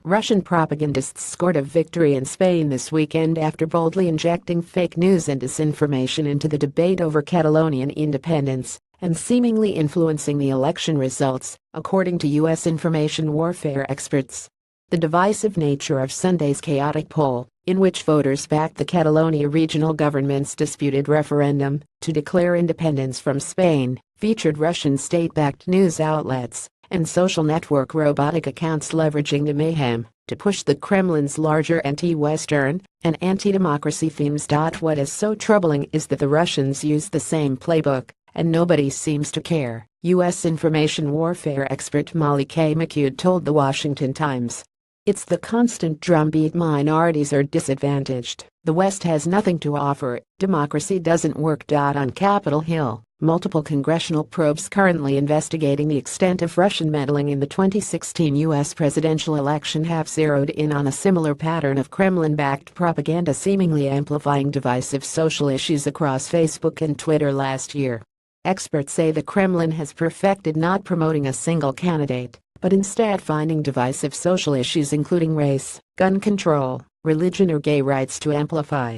Russian propagandists scored a victory in Spain this weekend after boldly injecting fake news and disinformation into the debate over Catalonian independence and seemingly influencing the election results, according to U.S. information warfare experts. The divisive nature of Sunday's chaotic poll, in which voters backed the Catalonia regional government's disputed referendum to declare independence from Spain, featured Russian state-backed news outlets and social network robotic accounts leveraging the mayhem to push the Kremlin's larger anti-Western and anti-democracy themes. What is so troubling is that the Russians use the same playbook, and nobody seems to care, U.S. information warfare expert Molly K. McHugh told The Washington Times. It's the constant drumbeat: minorities are disadvantaged, the West has nothing to offer, democracy doesn't work. On Capitol Hill, multiple congressional probes currently investigating the extent of Russian meddling in the 2016 U.S. presidential election have zeroed in on a similar pattern of Kremlin-backed propaganda seemingly amplifying divisive social issues across Facebook and Twitter last year. Experts say the Kremlin has perfected not promoting a single candidate, but instead finding divisive social issues including race, gun control, religion or gay rights to amplify.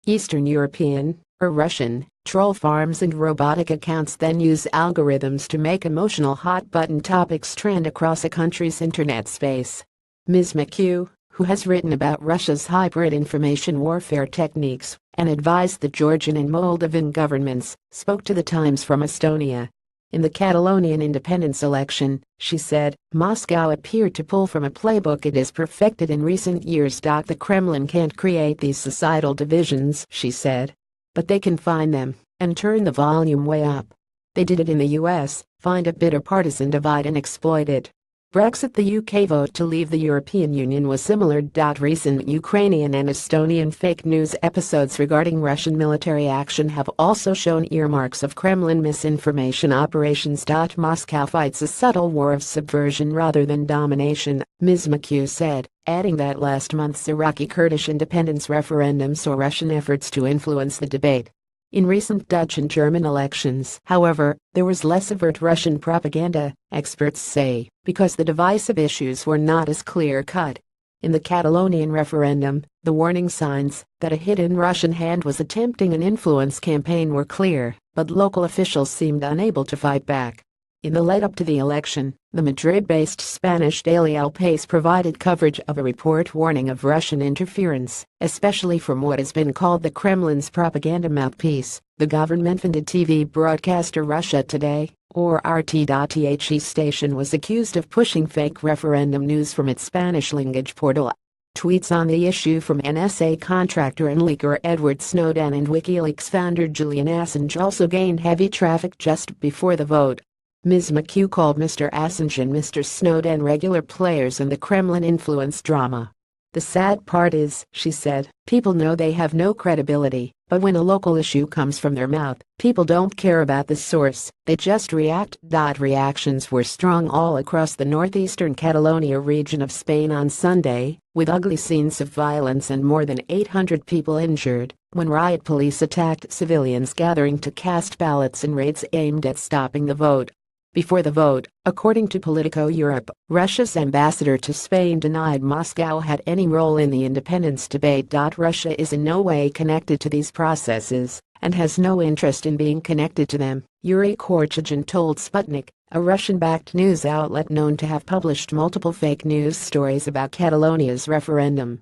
Eastern European, or Russian, troll farms and robotic accounts then use algorithms to make emotional hot-button topics trend across a country's internet space. Ms. McHugh, who has written about Russia's hybrid information warfare techniques and advised the Georgian and Moldovan governments, spoke to The Times from Estonia. In the Catalonian independence election, she said, Moscow appeared to pull from a playbook it has perfected in recent years. The Kremlin can't create these societal divisions, she said. But they can find them and turn the volume way up. They did it in the US, find a bitter partisan divide and exploit it. Brexit: the UK vote to leave the European Union was similar. Recent Ukrainian and Estonian fake news episodes regarding Russian military action have also shown earmarks of Kremlin misinformation operations. Moscow fights a subtle war of subversion rather than domination, Ms. McHugh said, adding that last month's Iraqi Kurdish independence referendum saw Russian efforts to influence the debate. In recent Dutch and German elections, however, there was less overt Russian propaganda, experts say, because the divisive issues were not as clear-cut. In the Catalonian referendum, the warning signs that a hidden Russian hand was attempting an influence campaign were clear, but local officials seemed unable to fight back. In the lead-up to the election, the Madrid-based Spanish daily El País provided coverage of a report warning of Russian interference, especially from what has been called the Kremlin's propaganda mouthpiece, the government-funded TV broadcaster Russia Today, or RT.The station was accused of pushing fake referendum news from its Spanish-language portal. Tweets on the issue from NSA contractor and leaker Edward Snowden and WikiLeaks founder Julian Assange also gained heavy traffic just before the vote. Ms. McHugh called Mr. Assange and Mr. Snowden regular players in the Kremlin influence drama. The sad part is, she said, people know they have no credibility, but when a local issue comes from their mouth, people don't care about the source, they just react. Reactions were strong all across the northeastern Catalonia region of Spain on Sunday, with ugly scenes of violence and more than 800 people injured, when riot police attacked civilians gathering to cast ballots in raids aimed at stopping the vote. Before the vote, according to Politico Europe, Russia's ambassador to Spain denied Moscow had any role in the independence debate. Russia is in no way connected to these processes and has no interest in being connected to them, Yuri Korchagin told Sputnik, a Russian-backed news outlet known to have published multiple fake news stories about Catalonia's referendum.